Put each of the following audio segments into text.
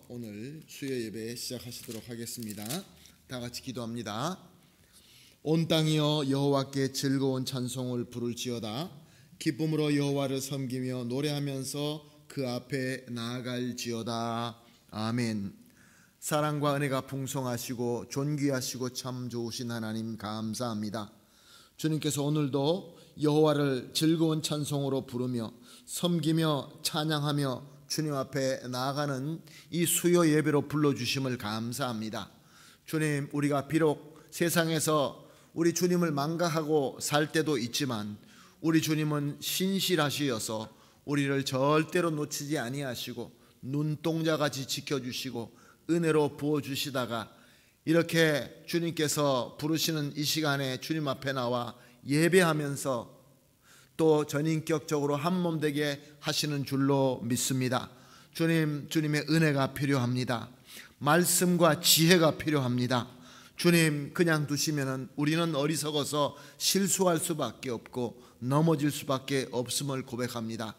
오늘 수요 예배 시작하시도록 하겠습니다. 다 같이 기도합니다. 온 땅이여 여호와께 즐거운 찬송을 부를지어다. 기쁨으로 여호와를 섬기며 노래하면서 그 앞에 나아갈지어다. 아멘. 사랑과 은혜가 풍성하시고 존귀하시고 참 좋으신 하나님 감사합니다. 주님께서 오늘도 여호와를 즐거운 찬송으로 부르며 섬기며 찬양하며 주님 앞에 나아가는 이 수요 예배로 불러주심을 감사합니다. 주님, 우리가 비록 세상에서 우리 주님을 망각하고 살 때도 있지만 우리 주님은 신실하시어서 우리를 절대로 놓치지 아니하시고 눈동자같이 지켜주시고 은혜로 부어주시다가 이렇게 주님께서 부르시는 이 시간에 주님 앞에 나와 예배하면서 또 전인격적으로 한몸 되게 하시는 줄로 믿습니다. 주님의 은혜가 필요합니다. 말씀과 지혜가 필요합니다. 주님 그냥 두시면 우리는 어리석어서 실수할 수밖에 없고 넘어질 수밖에 없음을 고백합니다.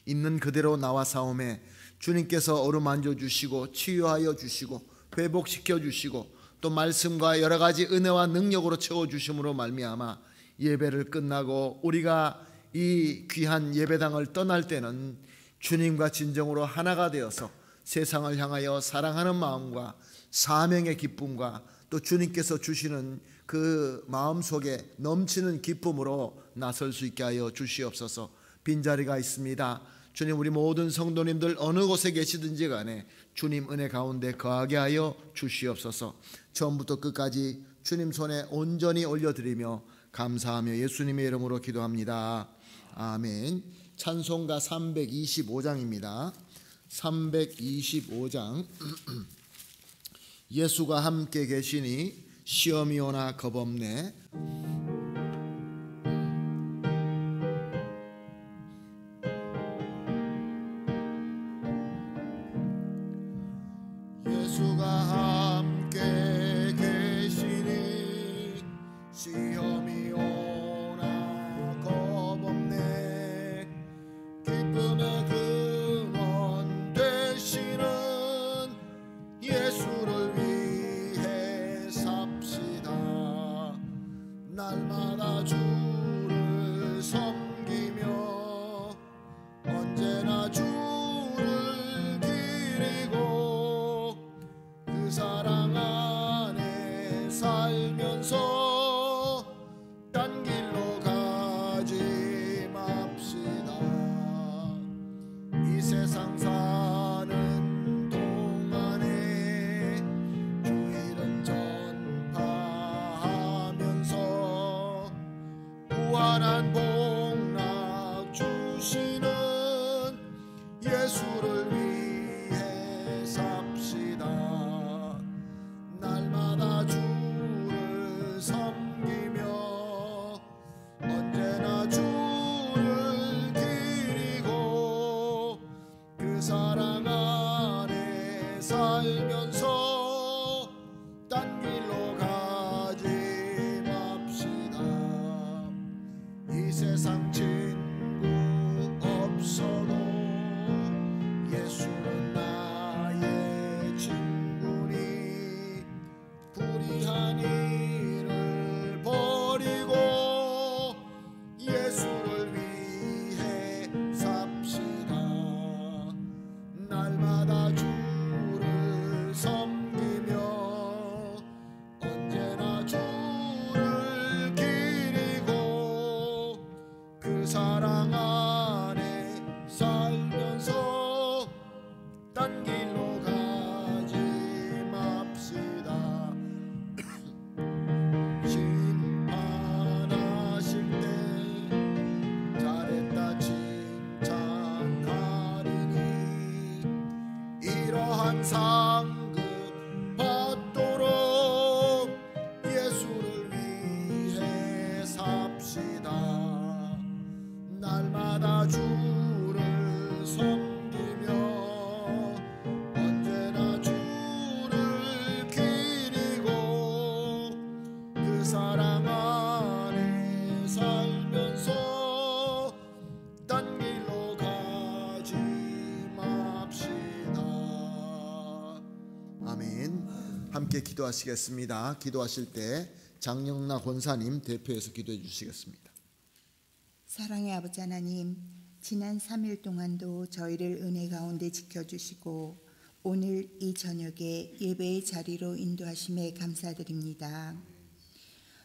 있는 그대로 나와 싸움에 주님께서 어루만져 주시고 치유하여 주시고 회복시켜 주시고 또 말씀과 여러 가지 은혜와 능력으로 채워주심으로 말미암아 예배를 끝나고 우리가 이 귀한 예배당을 떠날 때는 주님과 진정으로 하나가 되어서 세상을 향하여 사랑하는 마음과 사명의 기쁨과 또 주님께서 주시는 그 마음속에 넘치는 기쁨으로 나설 수 있게 하여 주시옵소서. 빈자리가 있습니다. 주님, 우리 모든 성도님들 어느 곳에 계시든지 간에 주님 은혜 가운데 거하게 하여 주시옵소서. 처음부터 끝까지 주님 손에 온전히 올려드리며 감사하며 예수님의 이름으로 기도합니다. 아멘. 찬송가 325장입니다. 325장. 예수가 함께 계시니 시험이 오나 겁없네. 예수가 함께 계시니 시험이 오나 겁없네. 기쁨의 근원 되시는 예수를 위해 삽시다. 날마다 주를 섬기며 언제나 주를 기리고 그 사랑 안에 살면서 딴 길로 가지 맙시다. 이 세상 사는 동안에 주 이름 전파하면서 무한한 복락 주시는 예수를 위해 삽시다. 날마다 주를 섬기며 언제나 주를 기리고 그 사랑 안에 살면서 딴 길로 가지 맙시다. 이 세상 친구 없어도 예수는 나의 친구니 불의한 일을 버리고 예수를 위해 삽시다. 날마다 주를 섬기며 언제나 주를 기리고 그 사랑 안에 살면서 딴 길로 가지 맙시다. 심판하실 때 잘했다 칭찬하리니 이러한 상급 받도록 예수를 위해 삽시다. 날마다 주를 섬기며 언제나 주를 기리고 그 사랑 안에 살면서 딴 길로 가지 맙시다. 함께 기도하시겠습니다. 기도하실 때 장영나 권사님 대표해서 기도해 주시겠습니다. 사랑의 아버지 하나님, 지난 3일 동안도 저희를 은혜 가운데 지켜주시고 오늘 이 저녁에 예배의 자리로 인도하심에 감사드립니다.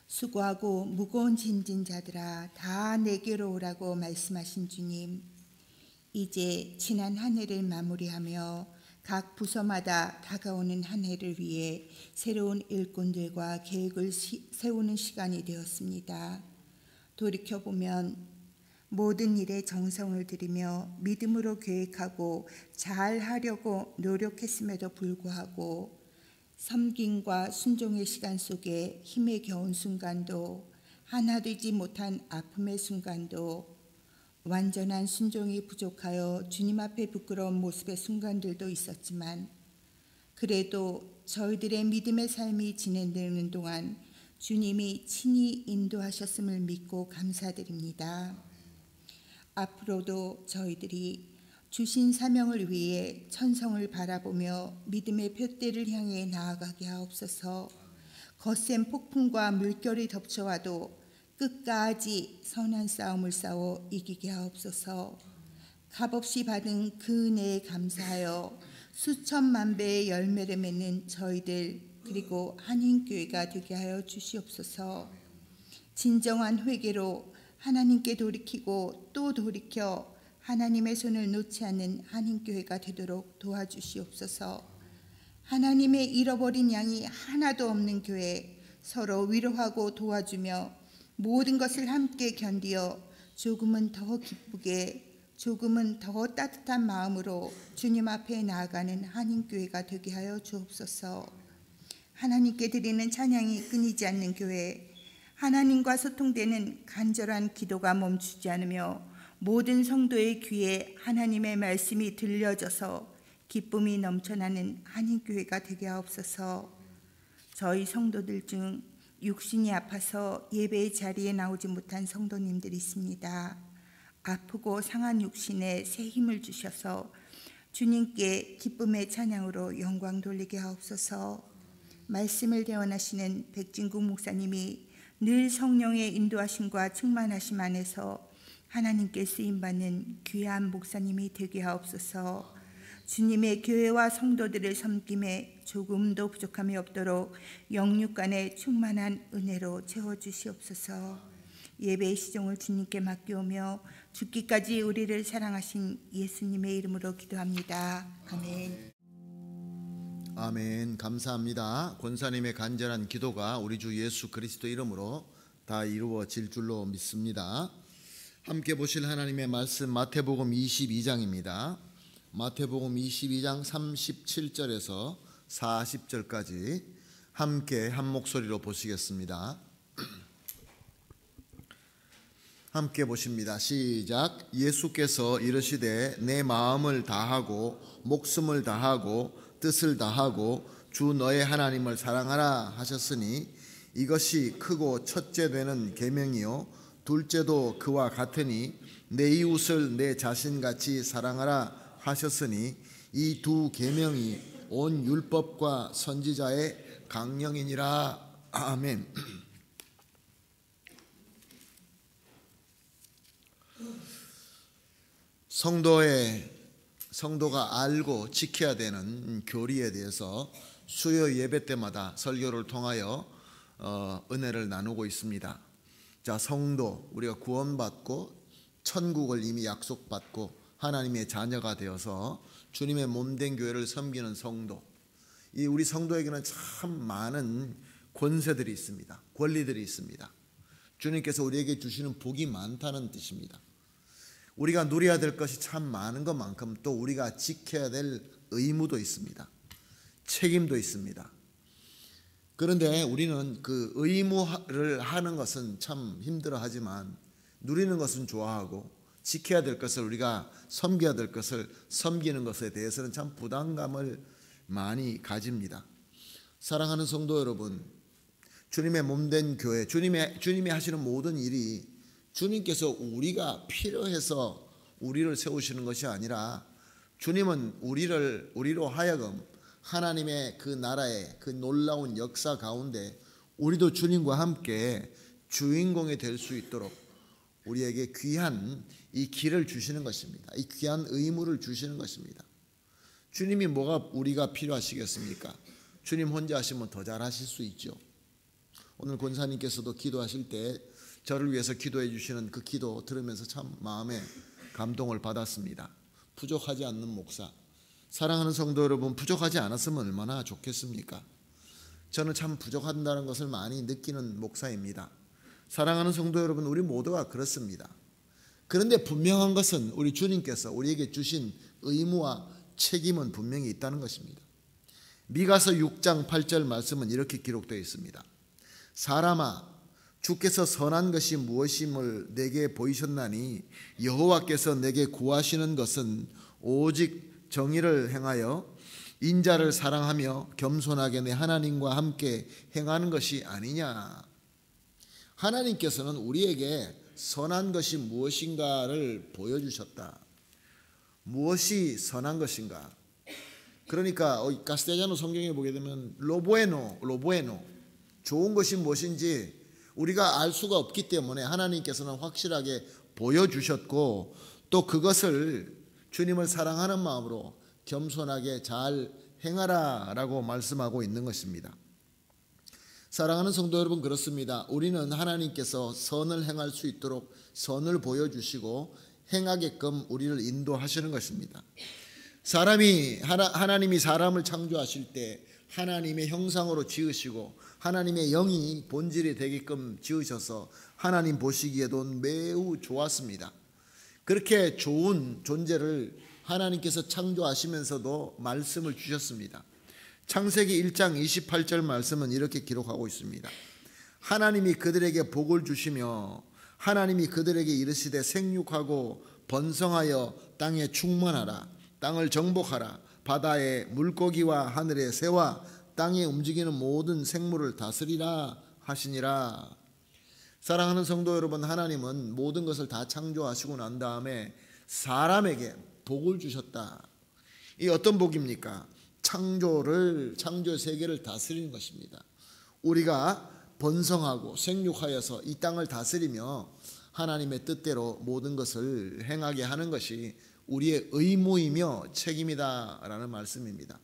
수고하고 무거운 짐진 자들아 다 내게로 오라고 말씀하신 주님, 이제 지난 한 해를 마무리하며 각 부서마다 다가오는 한 해를 위해 새로운 일꾼들과 계획을 세우는 시간이 되었습니다. 돌이켜보면 모든 일에 정성을 들이며 믿음으로 계획하고 잘 하려고 노력했음에도 불구하고 섬김과 순종의 시간 속에 힘에 겨운 순간도, 하나 되지 못한 아픔의 순간도, 완전한 순종이 부족하여 주님 앞에 부끄러운 모습의 순간들도 있었지만, 그래도 저희들의 믿음의 삶이 진행되는 동안 주님이 친히 인도하셨음을 믿고 감사드립니다. 앞으로도 저희들이 주신 사명을 위해 천성을 바라보며 믿음의 푯대를 향해 나아가게 하옵소서. 거센 폭풍과 물결이 덮쳐와도 끝까지 선한 싸움을 싸워 이기게 하옵소서. 값없이 받은 그 은혜에 감사하여 수천만 배의 열매를 맺는 저희들 그리고 한인교회가 되게 하여 주시옵소서. 진정한 회개로 하나님께 돌이키고 또 돌이켜 하나님의 손을 놓지 않는 한인교회가 되도록 도와주시옵소서. 하나님의 잃어버린 양이 하나도 없는 교회, 서로 위로하고 도와주며 모든 것을 함께 견디어 조금은 더 기쁘게, 조금은 더 따뜻한 마음으로 주님 앞에 나아가는 한인교회가 되게 하여 주옵소서. 하나님께 드리는 찬양이 끊이지 않는 교회, 하나님과 소통되는 간절한 기도가 멈추지 않으며 모든 성도의 귀에 하나님의 말씀이 들려져서 기쁨이 넘쳐나는 한인교회가 되게 하옵소서. 저희 성도들 중 육신이 아파서 예배의 자리에 나오지 못한 성도님들이 있습니다. 아프고 상한 육신에 새 힘을 주셔서 주님께 기쁨의 찬양으로 영광 돌리게 하옵소서. 말씀을 대원하시는 백진국 목사님이 늘 성령의 인도하심과 충만하심 안에서 하나님께 쓰임받는 귀한 목사님이 되게 하옵소서. 주님의 교회와 성도들을 섬김에 조금도 부족함이 없도록 영육간의 충만한 은혜로 채워주시옵소서. 예배의 시종을 주님께 맡겨오며 죽기까지 우리를 사랑하신 예수님의 이름으로 기도합니다. 아멘. 아멘. 감사합니다. 권사님의 간절한 기도가 우리 주 예수 그리스도 이름으로 다 이루어질 줄로 믿습니다. 함께 보실 하나님의 말씀 마태복음 22장입니다. 마태복음 22장 37절에서 40절까지 함께 한 목소리로 보시겠습니다. 함께 보십니다. 시작. 예수께서 이르시되 내 마음을 다하고 목숨을 다하고 뜻을 다하고 주 너의 하나님을 사랑하라 하셨으니 이것이 크고 첫째 되는 계명이요 둘째도 그와 같으니 내 이웃을 내 자신같이 사랑하라 하셨으니 이 두 계명이 온 율법과 선지자의 강령이니라. 아멘. 성도가 알고 지켜야 되는 교리에 대해서 수요 예배 때마다 설교를 통하여 은혜를 나누고 있습니다. 자, 성도, 우리가 구원받고 천국을 이미 약속받고 하나님의 자녀가 되어서 주님의 몸된 교회를 섬기는 성도, 이 우리 성도에게는 참 많은 권세들이 있습니다. 권리들이 있습니다. 주님께서 우리에게 주시는 복이 많다는 뜻입니다. 우리가 누려야 될 것이 참 많은 것만큼 또 우리가 지켜야 될 의무도 있습니다. 책임도 있습니다. 그런데 우리는 그 의무를 하는 것은 참 힘들어하지만 누리는 것은 좋아하고 지켜야 될 것을, 우리가 섬겨야 될 것을 섬기는 것에 대해서는 참 부담감을 많이 가집니다. 사랑하는 성도 여러분, 주님의 몸된 교회, 주님이 하시는 모든 일이 주님께서 우리가 필요해서 우리를 세우시는 것이 아니라 주님은 우리로 하여금 하나님의 그 나라의 그 놀라운 역사 가운데 우리도 주님과 함께 주인공이 될 수 있도록 우리에게 귀한 이 길을 주시는 것입니다. 이 귀한 의무를 주시는 것입니다. 주님이 뭐가 우리가 필요하시겠습니까? 주님 혼자 하시면 더 잘하실 수 있죠. 오늘 권사님께서도 기도하실 때 저를 위해서 기도해 주시는 그 기도 들으면서 참 마음에 감동을 받았습니다. 부족하지 않는 목사, 사랑하는 성도 여러분, 부족하지 않았으면 얼마나 좋겠습니까? 저는 참 부족한다는 것을 많이 느끼는 목사입니다. 사랑하는 성도 여러분, 우리 모두가 그렇습니다. 그런데 분명한 것은 우리 주님께서 우리에게 주신 의무와 책임은 분명히 있다는 것입니다. 미가서 6장 8절 말씀은 이렇게 기록되어 있습니다. 사람아, 주께서 선한 것이 무엇임을 내게 보이셨나니 여호와께서 내게 구하시는 것은 오직 정의를 행하여 인자를 사랑하며 겸손하게 내 하나님과 함께 행하는 것이 아니냐. 하나님께서는 우리에게 선한 것이 무엇인가를 보여주셨다. 무엇이 선한 것인가? 그러니까 가스테자노 성경에 보게 되면 로보에노, 좋은 것이 무엇인지 우리가 알 수가 없기 때문에 하나님께서는 확실하게 보여주셨고, 또 그것을 주님을 사랑하는 마음으로 겸손하게 잘 행하라 라고 말씀하고 있는 것입니다. 사랑하는 성도 여러분, 그렇습니다. 우리는 하나님께서 선을 행할 수 있도록 선을 보여주시고 행하게끔 우리를 인도하시는 것입니다. 하나님이 사람을 창조하실 때 하나님의 형상으로 지으시고 하나님의 영이 본질이 되게끔 지으셔서 하나님 보시기에도 매우 좋았습니다. 그렇게 좋은 존재를 하나님께서 창조하시면서도 말씀을 주셨습니다. 창세기 1장 28절 말씀은 이렇게 기록하고 있습니다. 하나님이 그들에게 복을 주시며 하나님이 그들에게 이르시되 생육하고 번성하여 땅에 충만하라. 땅을 정복하라. 바다의 물고기와 하늘의 새와 땅에 움직이는 모든 생물을 다스리라 하시니라. 사랑하는 성도 여러분, 하나님은 모든 것을 다 창조하시고 난 다음에 사람에게 복을 주셨다. 이 어떤 복입니까? 창조 세계를 다스리는 것입니다. 우리가 번성하고 생육하여서 이 땅을 다스리며 하나님의 뜻대로 모든 것을 행하게 하는 것이 우리의 의무이며 책임이다라는 말씀입니다.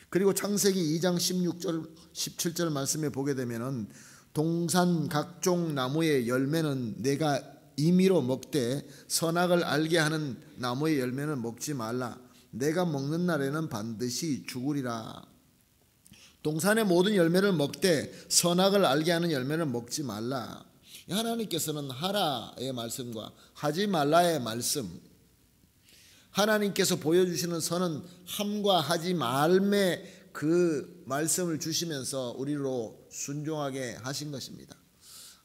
그리고 창세기 2장 16절 17절 말씀에 보게 되면은 동산 각종 나무의 열매는 내가 임의로 먹되 선악을 알게 하는 나무의 열매는 먹지 말라. 내가 먹는 날에는 반드시 죽으리라. 동산의 모든 열매를 먹되 선악을 알게 하는 열매는 먹지 말라. 하나님께서는 하라의 말씀과 하지 말라의 말씀, 하나님께서 보여주시는 선은 함과 하지 말매 그 말씀을 주시면서 우리로 순종하게 하신 것입니다.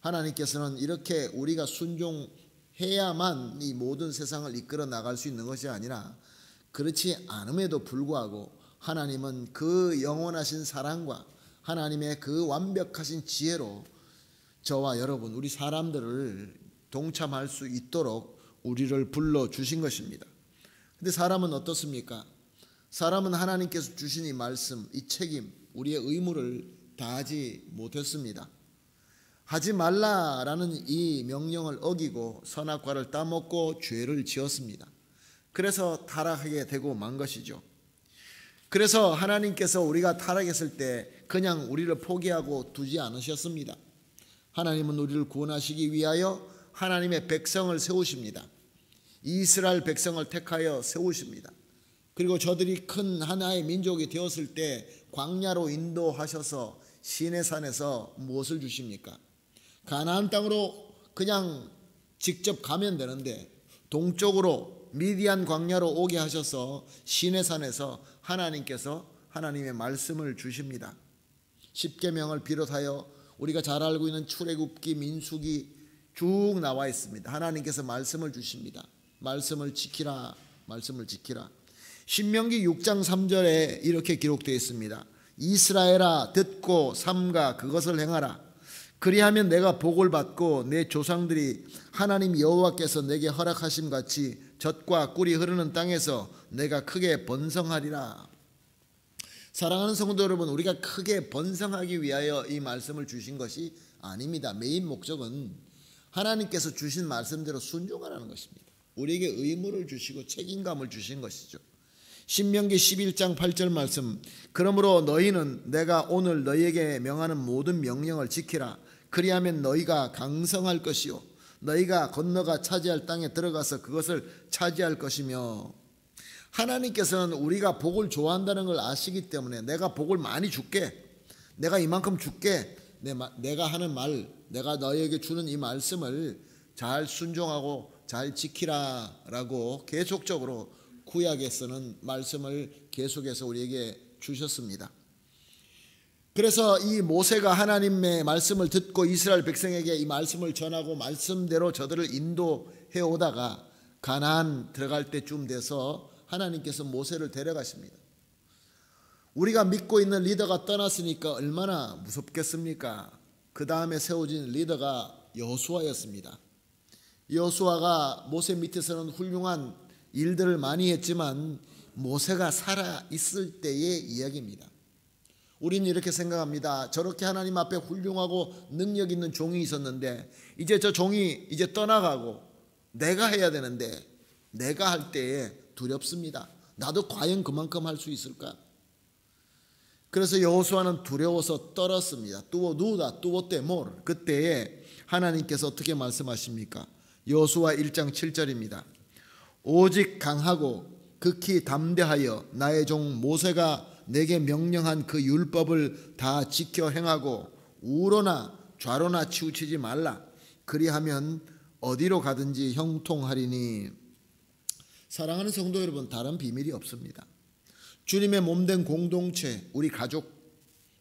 하나님께서는 이렇게 우리가 순종해야만 이 모든 세상을 이끌어 나갈 수 있는 것이 아니라 그렇지 않음에도 불구하고 하나님은 그 영원하신 사랑과 하나님의 그 완벽하신 지혜로 저와 여러분, 우리 사람들을 동참할 수 있도록 우리를 불러주신 것입니다. 근데 사람은 어떻습니까? 사람은 하나님께서 주신 이 말씀, 이 책임, 우리의 의무를 다하지 못했습니다. 하지 말라라는 이 명령을 어기고 선악과를 따먹고 죄를 지었습니다. 그래서 타락하게 되고 만 것이죠. 그래서 하나님께서 우리가 타락했을 때 그냥 우리를 포기하고 두지 않으셨습니다. 하나님은 우리를 구원하시기 위하여 하나님의 백성을 세우십니다. 이스라엘 백성을 택하여 세우십니다. 그리고 저들이 큰 하나의 민족이 되었을 때 광야로 인도하셔서 시내산에서 무엇을 주십니까? 가나안 땅으로 그냥 직접 가면 되는데 동쪽으로 미디안 광야로 오게 하셔서 시내산에서 하나님께서 하나님의 말씀을 주십니다. 십계명을 비롯하여 우리가 잘 알고 있는 출애굽기, 민수기 쭉 나와 있습니다. 하나님께서 말씀을 주십니다. 말씀을 지키라, 말씀을 지키라. 신명기 6장 3절에 이렇게 기록되어 있습니다. 이스라엘아, 듣고 삼가 그것을 행하라. 그리하면 내가 복을 받고 내 조상들이 하나님 여호와께서 내게 허락하심 같이 젖과 꿀이 흐르는 땅에서 내가 크게 번성하리라. 사랑하는 성도 여러분, 우리가 크게 번성하기 위하여 이 말씀을 주신 것이 아닙니다. 메인 목적은 하나님께서 주신 말씀대로 순종하라는 것입니다. 우리에게 의무를 주시고 책임감을 주신 것이죠. 신명기 11장 8절 말씀, 그러므로 너희는 내가 오늘 너희에게 명하는 모든 명령을 지키라. 그리하면 너희가 강성할 것이요 너희가 건너가 차지할 땅에 들어가서 그것을 차지할 것이며. 하나님께서는 우리가 복을 좋아한다는 걸 아시기 때문에 내가 복을 많이 줄게, 내가 이만큼 줄게, 내가 하는 말, 내가 너희에게 주는 이 말씀을 잘 순종하고 잘 지키라 라고 계속적으로 구약에서는 말씀을 계속해서 우리에게 주셨습니다. 그래서 이 모세가 하나님의 말씀을 듣고 이스라엘 백성에게 이 말씀을 전하고 말씀대로 저들을 인도해 오다가 가나안 들어갈 때쯤 돼서 하나님께서 모세를 데려가십니다. 우리가 믿고 있는 리더가 떠났으니까 얼마나 무섭겠습니까? 그 다음에 세워진 리더가 여호수아였습니다. 여호수아가 모세 밑에서는 훌륭한 일들을 많이 했지만 모세가 살아 있을 때의 이야기입니다. 우리는 이렇게 생각합니다. 저렇게 하나님 앞에 훌륭하고 능력 있는 종이 있었는데 이제 저 종이 이제 떠나가고 내가 해야 되는데 내가 할 때에 두렵습니다. 나도 과연 그만큼 할 수 있을까? 그래서 여호수아는 두려워서 떨었습니다. tuvo duda, tuvo temor. 그때에 하나님께서 어떻게 말씀하십니까? 여호수아 1장 7절입니다. 오직 강하고 극히 담대하여 나의 종 모세가 내게 명령한 그 율법을 다 지켜 행하고 우로나 좌로나 치우치지 말라. 그리하면 어디로 가든지 형통하리니. 사랑하는 성도 여러분, 다른 비밀이 없습니다. 주님의 몸된 공동체, 우리 가족,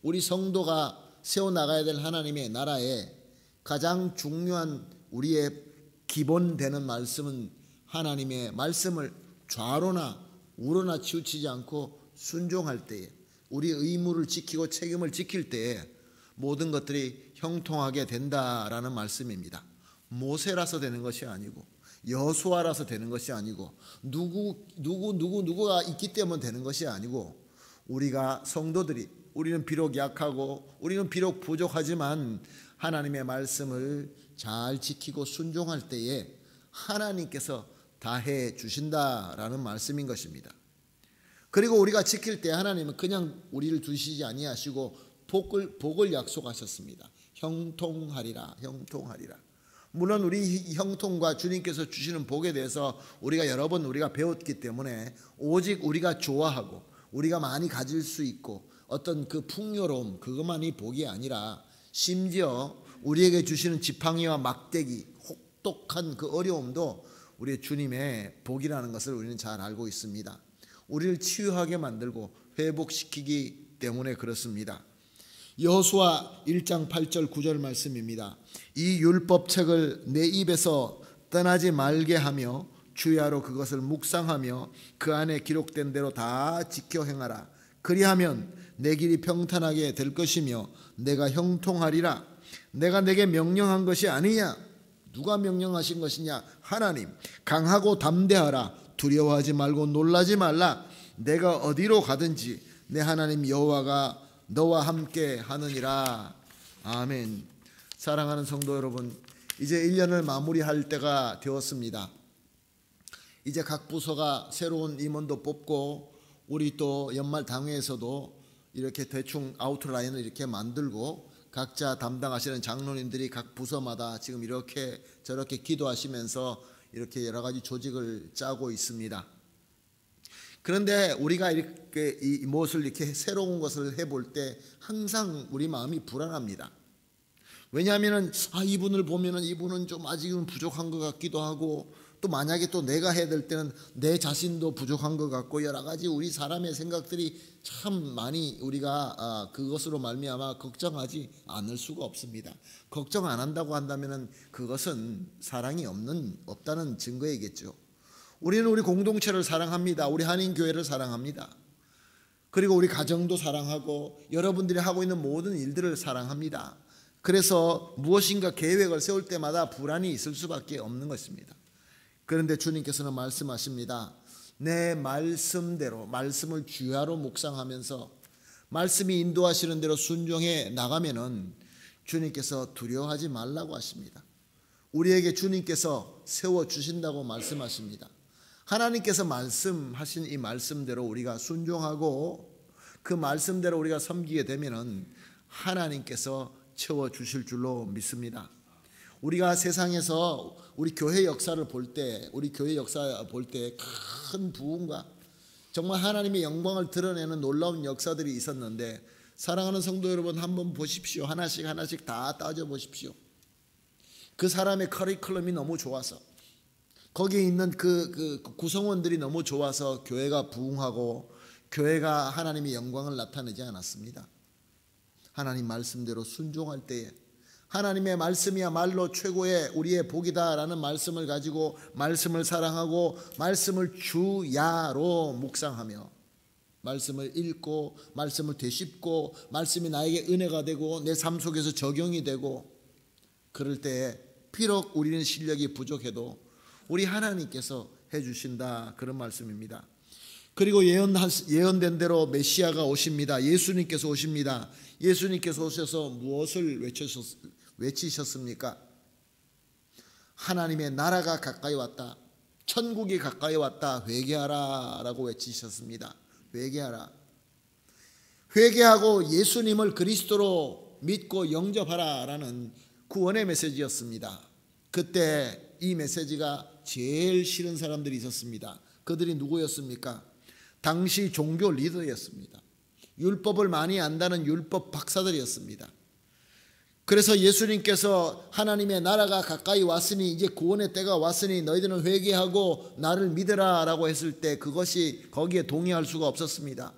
우리 성도가 세워나가야 될 하나님의 나라에 가장 중요한 우리의 기본되는 말씀은 하나님의 말씀을 좌로나 우로나 치우치지 않고 순종할 때에, 우리 의무를 지키고 책임을 지킬 때에 모든 것들이 형통하게 된다라는 말씀입니다. 모세라서 되는 것이 아니고 여호수아라서 되는 것이 아니고 누구가 있기 때문에 되는 것이 아니고 우리가 성도들이, 우리는 비록 약하고 우리는 비록 부족하지만 하나님의 말씀을 잘 지키고 순종할 때에 하나님께서 다 해 주신다라는 말씀인 것입니다. 그리고 우리가 지킬 때 하나님은 그냥 우리를 두시지 아니하시고 복을 약속하셨습니다. 형통하리라, 형통하리라. 물론 우리 형통과 주님께서 주시는 복에 대해서 우리가 여러 번 우리가 배웠기 때문에 오직 우리가 좋아하고 우리가 많이 가질 수 있고 어떤 그 풍요로움, 그것만이 복이 아니라 심지어 우리에게 주시는 지팡이와 막대기, 혹독한 그 어려움도 우리의 주님의 복이라는 것을 우리는 잘 알고 있습니다. 우리를 치유하게 만들고 회복시키기 때문에 그렇습니다. 여호수아 1장 8절 9절 말씀입니다. 이 율법책을 내 입에서 떠나지 말게 하며 주야로 그것을 묵상하며 그 안에 기록된 대로 다 지켜 행하라. 그리하면 내 길이 평탄하게 될 것이며 내가 형통하리라. 내가 내게 명령한 것이 아니냐? 누가 명령하신 것이냐? 하나님. 강하고 담대하라. 두려워하지 말고 놀라지 말라. 내가 어디로 가든지 내 하나님 여호와가 너와 함께 하느니라. 아멘. 사랑하는 성도 여러분, 이제 1년을 마무리할 때가 되었습니다. 이제 각 부서가 새로운 임원도 뽑고 우리 또 연말 당회에서도 이렇게 대충 아웃라인을 이렇게 만들고 각자 담당하시는 장로님들이 각 부서마다 지금 이렇게 저렇게 기도하시면서 이렇게 여러 가지 조직을 짜고 있습니다. 그런데 우리가 이렇게 무엇을 이렇게 새로운 것을 해볼 때 항상 우리 마음이 불안합니다. 왜냐하면은 이분을 보면은 이분은 좀 아직은 부족한 것 같기도 하고 또 만약에 또 내가 해야 될 때는 내 자신도 부족한 것 같고 여러 가지 우리 사람의 생각들이 참 많이 우리가 그것으로 말미암아 걱정하지 않을 수가 없습니다. 걱정 안 한다고 한다면은 그것은 사랑이 없다는 증거이겠죠. 우리는 우리 공동체를 사랑합니다. 우리 한인교회를 사랑합니다. 그리고 우리 가정도 사랑하고 여러분들이 하고 있는 모든 일들을 사랑합니다. 그래서 무엇인가 계획을 세울 때마다 불안이 있을 수밖에 없는 것입니다. 그런데 주님께서는 말씀하십니다. 내 말씀대로 말씀을 주야로 묵상하면서 말씀이 인도하시는 대로 순종해 나가면은 주님께서 두려워하지 말라고 하십니다. 우리에게 주님께서 세워주신다고 말씀하십니다. 하나님께서 말씀하신 이 말씀대로 우리가 순종하고 그 말씀대로 우리가 섬기게 되면은 하나님께서 채워주실 줄로 믿습니다. 우리가 세상에서 우리 교회 역사를 볼 때, 우리 교회 역사 볼 때 큰 부흥과 정말 하나님의 영광을 드러내는 놀라운 역사들이 있었는데, 사랑하는 성도 여러분, 한번 보십시오. 하나씩 하나씩 다 따져보십시오. 그 사람의 커리큘럼이 너무 좋아서, 거기에 있는 그 구성원들이 너무 좋아서 교회가 부흥하고 교회가 하나님의 영광을 나타내지 않았습니다. 하나님 말씀대로 순종할 때에 하나님의 말씀이야말로 최고의 우리의 복이다라는 말씀을 가지고 말씀을 사랑하고 말씀을 주야로 묵상하며 말씀을 읽고 말씀을 되씹고 말씀이 나에게 은혜가 되고 내 삶 속에서 적용이 되고, 그럴 때에 비록 우리는 실력이 부족해도 우리 하나님께서 해주신다, 그런 말씀입니다. 그리고 예언된 대로 메시아가 오십니다. 예수님께서 오십니다. 예수님께서 오셔서 무엇을 외치셨습니까? 하나님의 나라가 가까이 왔다, 천국이 가까이 왔다, 회개하라 라고 외치셨습니다. 회개하라. 회개하고 예수님을 그리스도로 믿고 영접하라 라는 구원의 메시지였습니다. 그때 이 메시지가 제일 싫은 사람들이 있었습니다. 그들이 누구였습니까? 당시 종교 리더였습니다. 율법을 많이 안다는 율법 박사들이었습니다. 그래서 예수님께서 하나님의 나라가 가까이 왔으니 이제 구원의 때가 왔으니 너희들은 회개하고 나를 믿으라 라고 했을 때 그것이 거기에 동의할 수가 없었습니다.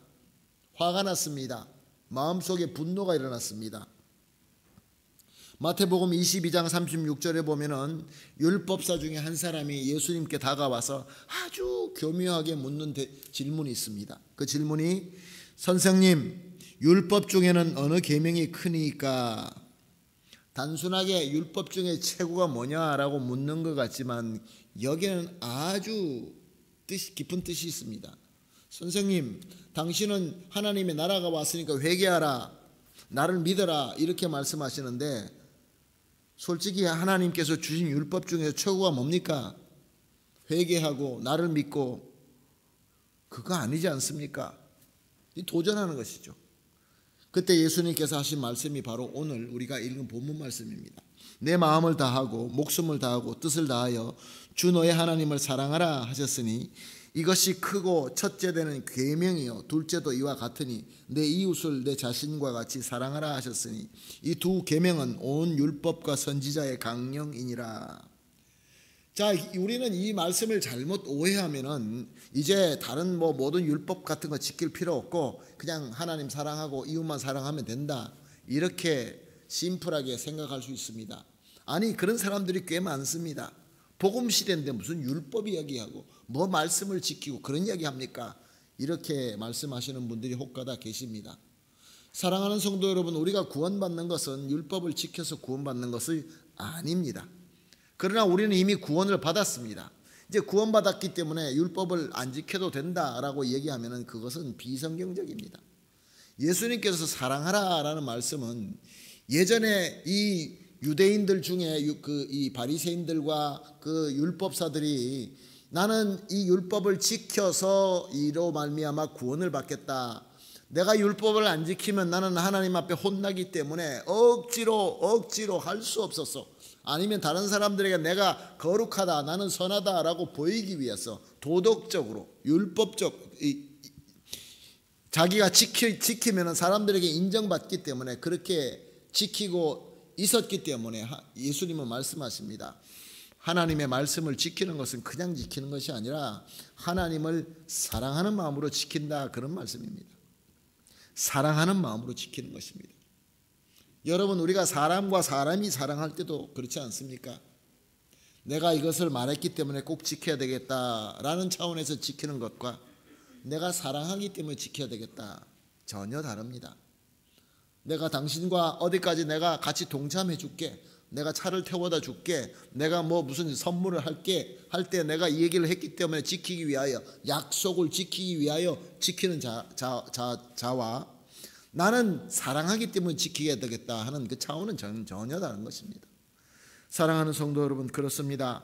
화가 났습니다. 마음속에 분노가 일어났습니다. 마태복음 22장 36절에 보면은 율법사 중에 한 사람이 예수님께 다가와서 아주 교묘하게 묻는 질문이 있습니다. 그 질문이, 선생님, 율법 중에는 어느 계명이 크니까? 단순하게 율법 중에 최고가 뭐냐라고 묻는 것 같지만 여기에는 아주 깊은 뜻이 있습니다. 선생님, 당신은 하나님의 나라가 왔으니까 회개하라, 나를 믿어라, 이렇게 말씀하시는데 솔직히 하나님께서 주신 율법 중에 최고가 뭡니까? 회개하고 나를 믿고, 그거 아니지 않습니까? 도전하는 것이죠. 그때 예수님께서 하신 말씀이 바로 오늘 우리가 읽은 본문 말씀입니다. 내 마음을 다하고 목숨을 다하고 뜻을 다하여 주 너의 하나님을 사랑하라 하셨으니 이것이 크고 첫째 되는 계명이요 둘째도 이와 같으니 내 이웃을 내 자신과 같이 사랑하라 하셨으니 이 두 계명은 온 율법과 선지자의 강령이니라. 자, 우리는 이 말씀을 잘못 오해하면은 이제 다른 모든 율법 같은 거 지킬 필요 없고 그냥 하나님 사랑하고 이웃만 사랑하면 된다, 이렇게 심플하게 생각할 수 있습니다. 아니, 그런 사람들이 꽤 많습니다. 복음 시대인데 무슨 율법 이야기하고 뭐 말씀을 지키고 그런 이야기 합니까? 이렇게 말씀하시는 분들이 혹가다 계십니다. 사랑하는 성도 여러분, 우리가 구원받는 것은 율법을 지켜서 구원받는 것이 아닙니다. 그러나 우리는 이미 구원을 받았습니다. 이제 구원받았기 때문에 율법을 안 지켜도 된다라고 얘기하면 그것은 비성경적입니다. 예수님께서 사랑하라라는 말씀은 예전에 이 유대인들 중에 이 바리새인들과 그 율법사들이 나는 이 율법을 지켜서 이로 말미암아 구원을 받겠다, 내가 율법을 안 지키면 나는 하나님 앞에 혼나기 때문에 억지로 할 수 없었어, 아니면 다른 사람들에게 내가 거룩하다, 나는 선하다라고 보이기 위해서 도덕적으로 율법적 자기가 지키면 사람들에게 인정받기 때문에 그렇게 지키고 있었기 때문에 예수님은 말씀하십니다. 하나님의 말씀을 지키는 것은 그냥 지키는 것이 아니라 하나님을 사랑하는 마음으로 지킨다, 그런 말씀입니다. 사랑하는 마음으로 지키는 것입니다. 여러분, 우리가 사람과 사람이 사랑할 때도 그렇지 않습니까? 내가 이것을 말했기 때문에 꼭 지켜야 되겠다라는 차원에서 지키는 것과 내가 사랑하기 때문에 지켜야 되겠다, 전혀 다릅니다. 내가 당신과 어디까지 내가 같이 동참해 줄게, 내가 차를 태워다 줄게, 내가 무슨 선물을 할게 할 때 내가 이 얘기를 했기 때문에 지키기 위하여, 약속을 지키기 위하여 지키는 자와 나는 사랑하기 때문에 지키게 되겠다 하는 그 차원은 전혀 다른 것입니다. 사랑하는 성도 여러분, 그렇습니다.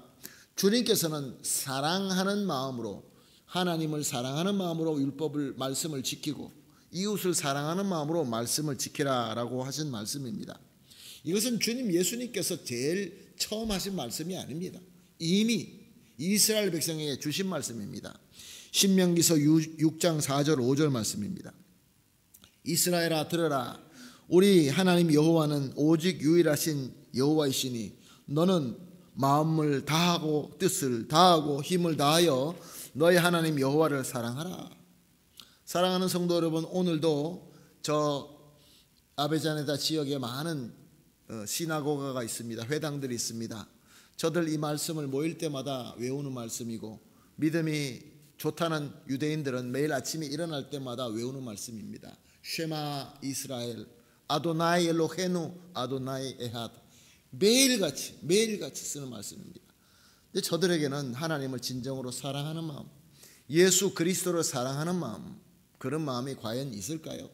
주님께서는 사랑하는 마음으로, 하나님을 사랑하는 마음으로 율법을 말씀을 지키고 이웃을 사랑하는 마음으로 말씀을 지키라라고 하신 말씀입니다. 이것은 주님 예수님께서 제일 처음 하신 말씀이 아닙니다. 이미 이스라엘 백성에게 주신 말씀입니다. 신명기서 6장 4절 5절 말씀입니다. 이스라엘아 들으라, 우리 하나님 여호와는 오직 유일하신 여호와이시니 너는 마음을 다하고 뜻을 다하고 힘을 다하여 너의 하나님 여호와를 사랑하라. 사랑하는 성도 여러분, 오늘도 저 아베자네다 지역에 많은 시나고가가 있습니다. 회당들이 있습니다. 저들 이 말씀을 모일 때마다 외우는 말씀이고, 믿음이 좋다는 유대인들은 매일 아침에 일어날 때마다 외우는 말씀입니다. 쉐마 이스라엘 아도나이 엘로헤누 아도나이 에핫. 매일같이 쓰는 말씀입니다. 근데 저들에게는 하나님을 진정으로 사랑하는 마음, 예수 그리스도를 사랑하는 마음, 그런 마음이 과연 있을까요?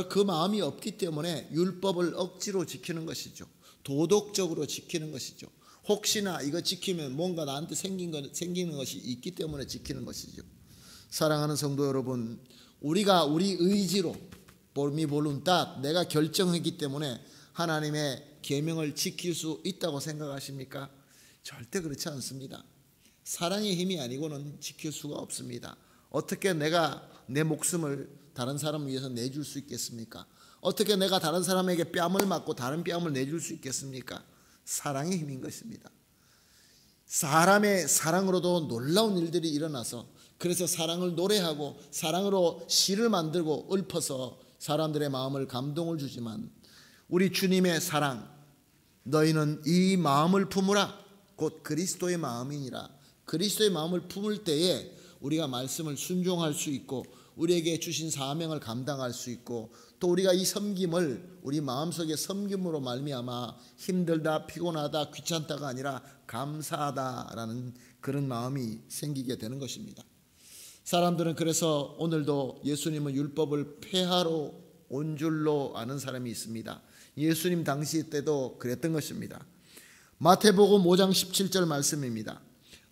그 마음이 없기 때문에 율법을 억지로 지키는 것이죠. 도덕적으로 지키는 것이죠. 혹시나 이거 지키면 뭔가 나한테 생기는 것이 있기 때문에 지키는 것이죠. 사랑하는 성도 여러분, 우리가 우리 의지로 볼미 볼룬따 내가 결정했기 때문에 하나님의 계명을 지킬 수 있다고 생각하십니까? 절대 그렇지 않습니다. 사랑의 힘이 아니고는 지킬 수가 없습니다. 어떻게 내가 내 목숨을 다른 사람을 위해서 내줄 수 있겠습니까? 어떻게 내가 다른 사람에게 뺨을 맞고 다른 뺨을 내줄 수 있겠습니까? 사랑의 힘인 것입니다. 사람의 사랑으로도 놀라운 일들이 일어나서, 그래서 사랑을 노래하고 사랑으로 시를 만들고 읊어서 사람들의 마음을 감동을 주지만, 우리 주님의 사랑, 너희는 이 마음을 품으라 곧 그리스도의 마음이니라. 그리스도의 마음을 품을 때에 우리가 말씀을 순종할 수 있고 우리에게 주신 사명을 감당할 수 있고, 또 우리가 이 섬김을 우리 마음속에 섬김으로 말미암아 힘들다 피곤하다 귀찮다가 아니라 감사하다라는 그런 마음이 생기게 되는 것입니다. 사람들은 그래서 오늘도 예수님은 율법을 폐하러 온 줄로 아는 사람이 있습니다. 예수님 당시 때도 그랬던 것입니다. 마태복음 5장 17절 말씀입니다.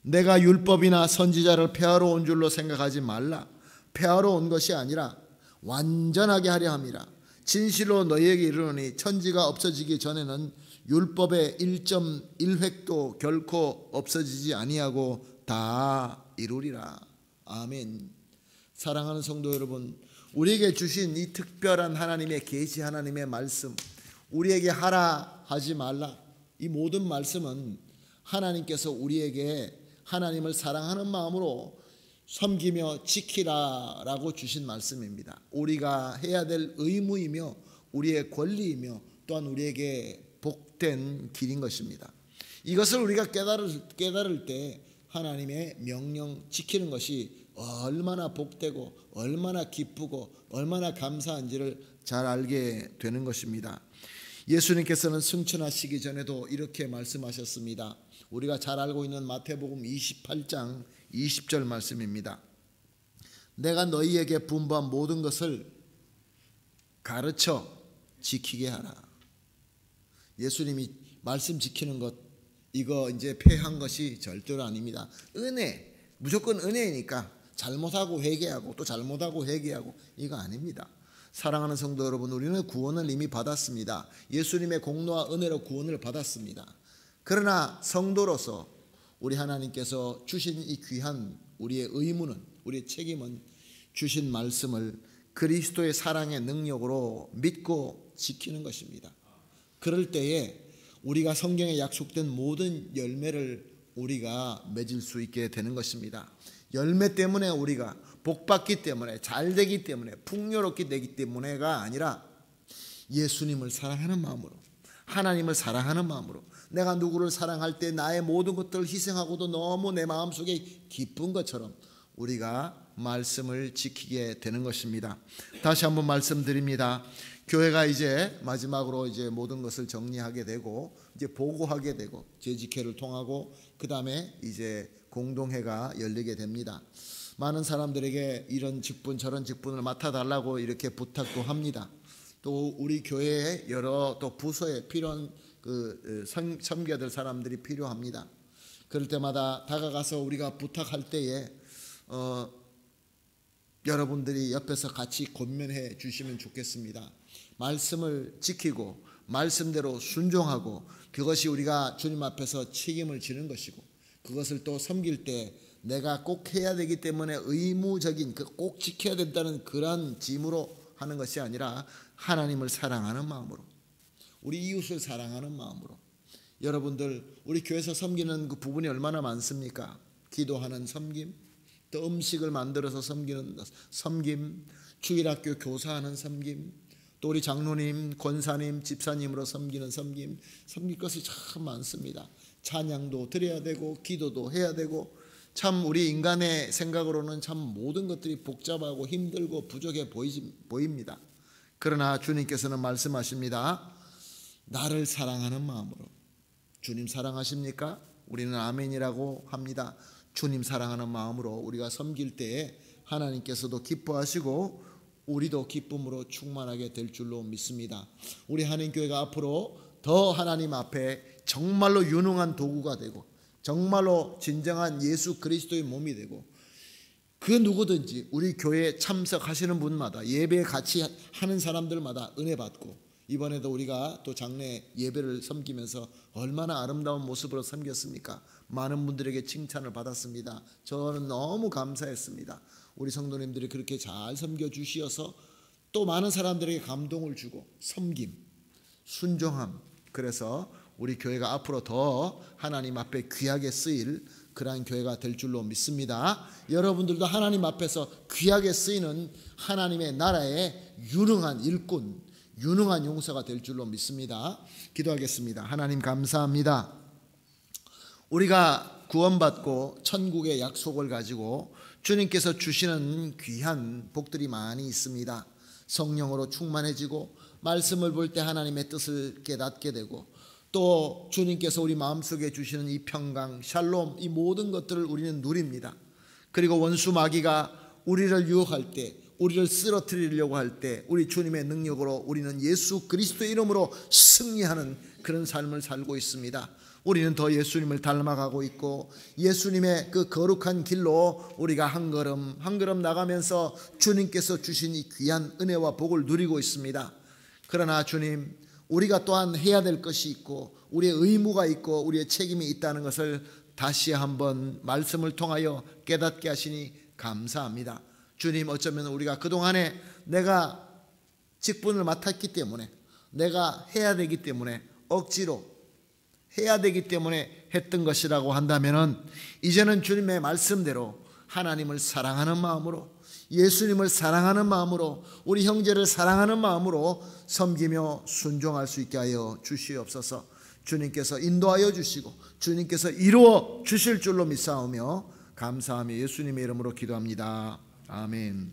내가 율법이나 선지자를 폐하러 온 줄로 생각하지 말라. 폐하러 온 것이 아니라 완전하게 하려 함이라. 진실로 너희에게 이르노니 천지가 없어지기 전에는 율법의 1.1획도 결코 없어지지 아니하고 다 이루리라. 아멘. 사랑하는 성도 여러분, 우리에게 주신 이 특별한 하나님의 계시, 하나님의 말씀, 우리에게 하라 하지 말라, 이 모든 말씀은 하나님께서 우리에게 하나님을 사랑하는 마음으로 섬기며 지키라라고 주신 말씀입니다. 우리가 해야 될 의무이며 우리의 권리이며 또한 우리에게 복된 길인 것입니다. 이것을 우리가 깨달을 때 하나님의 명령 지키는 것이 얼마나 복되고 얼마나 기쁘고 얼마나 감사한지를 잘 알게 되는 것입니다. 예수님께서는 승천하시기 전에도 이렇게 말씀하셨습니다. 우리가 잘 알고 있는 마태복음 28장 20절 말씀입니다. 내가 너희에게 분부한 모든 것을 가르쳐 지키게 하라. 예수님이 말씀 지키는 것, 이거 이제 폐한 것이 절대로 아닙니다. 은혜, 무조건 은혜이니까 잘못하고 회개하고 또 잘못하고 회개하고 이거 아닙니다. 사랑하는 성도 여러분, 우리는 구원을 이미 받았습니다. 예수님의 공로와 은혜로 구원을 받았습니다. 그러나 성도로서 우리 하나님께서 주신 이 귀한 우리의 의무는, 우리의 책임은 주신 말씀을 그리스도의 사랑의 능력으로 믿고 지키는 것입니다. 그럴 때에 우리가 성경에 약속된 모든 열매를 우리가 맺을 수 있게 되는 것입니다. 열매 때문에 우리가 복받기 때문에, 잘되기 때문에, 풍요롭게 되기 때문에가 아니라 예수님을 사랑하는 마음으로, 하나님을 사랑하는 마음으로, 내가 누구를 사랑할 때 나의 모든 것들을 희생하고도 너무 내 마음속에 기쁜 것처럼 우리가 말씀을 지키게 되는 것입니다. 다시 한번 말씀드립니다. 교회가 이제 마지막으로 이제 모든 것을 정리하게 되고 이제 보고하게 되고 재직회를 통하고 그 다음에 이제 공동회가 열리게 됩니다. 많은 사람들에게 이런 직분 저런 직분을 맡아달라고 이렇게 부탁도 합니다. 또 우리 교회에 여러 또 부서에 필요한 섬겨야 될 사람들이 필요합니다. 그럴 때마다 다가가서 우리가 부탁할 때에 여러분들이 옆에서 같이 권면해 주시면 좋겠습니다. 말씀을 지키고 말씀대로 순종하고 그것이 우리가 주님 앞에서 책임을 지는 것이고 그것을 또 섬길 때 내가 꼭 해야 되기 때문에 의무적인 꼭 지켜야 된다는 그런 짐으로 하는 것이 아니라 하나님을 사랑하는 마음으로 우리 이웃을 사랑하는 마음으로 여러분들 우리 교회에서 섬기는 그 부분이 얼마나 많습니까? 기도하는 섬김, 또 음식을 만들어서 섬기는 섬김, 주일학교 교사하는 섬김, 또 우리 장로님, 권사님, 집사님으로 섬기는 섬김, 섬길 것이 참 많습니다. 찬양도 드려야 되고 기도도 해야 되고 참 우리 인간의 생각으로는 참 모든 것들이 복잡하고 힘들고 부족해 보입니다. 그러나 주님께서는 말씀하십니다. 나를 사랑하는 마음으로. 주님 사랑하십니까? 우리는 아멘이라고 합니다. 주님 사랑하는 마음으로 우리가 섬길 때에 하나님께서도 기뻐하시고 우리도 기쁨으로 충만하게 될 줄로 믿습니다. 우리 한인교회가 앞으로 더 하나님 앞에 정말로 유능한 도구가 되고 정말로 진정한 예수 그리스도의 몸이 되고 그 누구든지 우리 교회에 참석하시는 분마다 예배에 같이 하는 사람들마다 은혜 받고 이번에도 우리가 또 장례 예배를 섬기면서 얼마나 아름다운 모습으로 섬겼습니까? 많은 분들에게 칭찬을 받았습니다. 저는 너무 감사했습니다. 우리 성도님들이 그렇게 잘 섬겨주시어서 또 많은 사람들에게 감동을 주고 섬김, 순종함, 그래서 우리 교회가 앞으로 더 하나님 앞에 귀하게 쓰일 그러한 교회가 될 줄로 믿습니다. 여러분들도 하나님 앞에서 귀하게 쓰이는 하나님의 나라의 유능한 일꾼, 유능한 용사가 될 줄로 믿습니다. 기도하겠습니다. 하나님 감사합니다. 우리가 구원받고 천국의 약속을 가지고 주님께서 주시는 귀한 복들이 많이 있습니다. 성령으로 충만해지고 말씀을 볼 때 하나님의 뜻을 깨닫게 되고 또 주님께서 우리 마음속에 주시는 이 평강, 샬롬, 이 모든 것들을 우리는 누립니다. 그리고 원수 마귀가 우리를 유혹할 때, 우리를 쓰러뜨리려고 할 때 우리 주님의 능력으로 우리는 예수 그리스도의 이름으로 승리하는 그런 삶을 살고 있습니다. 우리는 더 예수님을 닮아가고 있고 예수님의 그 거룩한 길로 우리가 한 걸음 한 걸음 나가면서 주님께서 주신 이 귀한 은혜와 복을 누리고 있습니다. 그러나 주님, 우리가 또한 해야 될 것이 있고 우리의 의무가 있고 우리의 책임이 있다는 것을 다시 한번 말씀을 통하여 깨닫게 하시니 감사합니다. 주님, 어쩌면 우리가 그동안에 내가 직분을 맡았기 때문에 내가 해야 되기 때문에 억지로 해야 되기 때문에 했던 것이라고 한다면 이제는 주님의 말씀대로 하나님을 사랑하는 마음으로 예수님을 사랑하는 마음으로 우리 형제를 사랑하는 마음으로 섬기며 순종할 수 있게 하여 주시옵소서. 주님께서 인도하여 주시고 주님께서 이루어 주실 줄로 믿사오며 감사하며 예수님의 이름으로 기도합니다. 아멘.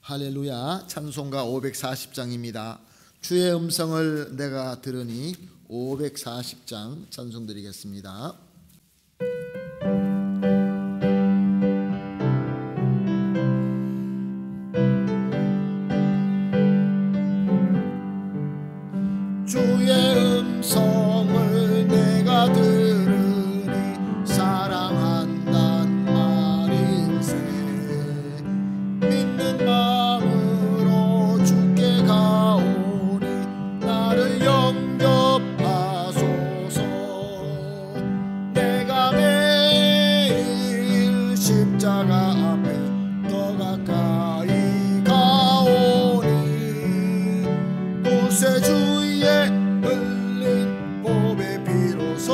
할렐루야. 찬송가 540장입니다. 주의 음성을 내가 들으니 540장 찬송 드리겠습니다. 주의 음성을 내가 들으니 사랑한단 말일세. 믿는 마음으로 주께 가오니 나를 영접하소서. 내가 매일 십자가 앞에 더 가까이 가오니 구세주의 흘린 보배 피로써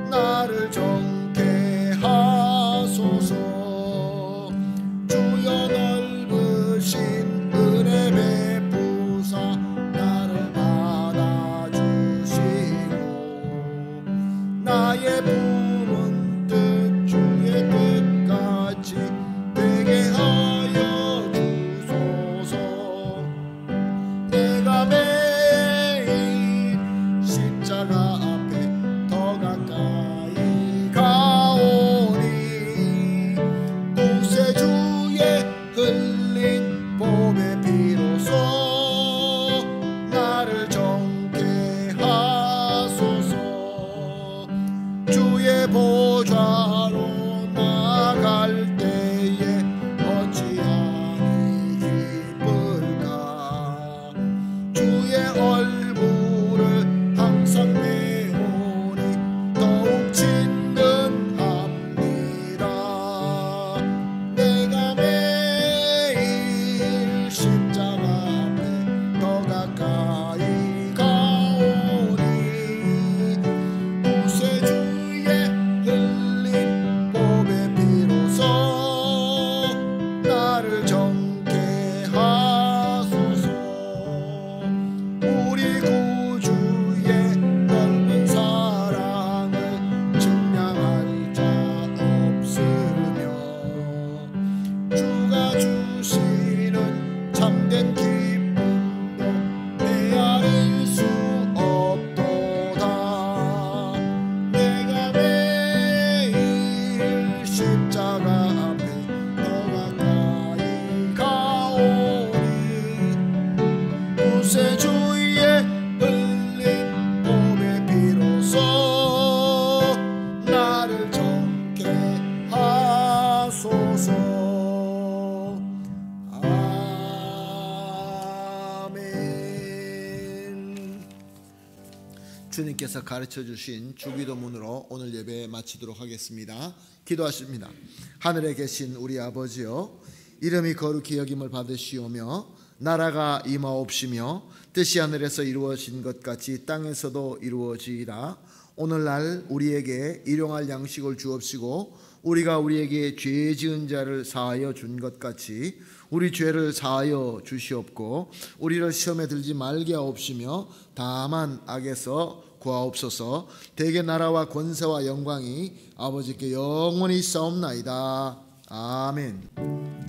나를 정케 하소서. 주여 넓으신 은혜 베푸사 나를 받아주시고 나의 품은 뜻 주의 뜻같이 되게 하여 주소서. 내가 주옵소서. 아멘. 주님께서 가르쳐 주신 주기도문으로 오늘 예배 마치도록 하겠습니다. 기도하십니다. 하늘에 계신 우리 아버지여, 이름이 거룩히 여김을 받으시오며 나라가 임하옵시며 뜻이 하늘에서 이루어진 것 같이 땅에서도 이루어지이다. 오늘날 우리에게 일용할 양식을 주옵시고 우리가 우리에게 죄 지은 자를 사하여 준 것 같이 우리 죄를 사하여 주시옵고 우리를 시험에 들지 말게 하옵시며 다만 악에서 구하옵소서. 대개 나라와 권세와 영광이 아버지께 영원히 있사옵나이다. 아멘.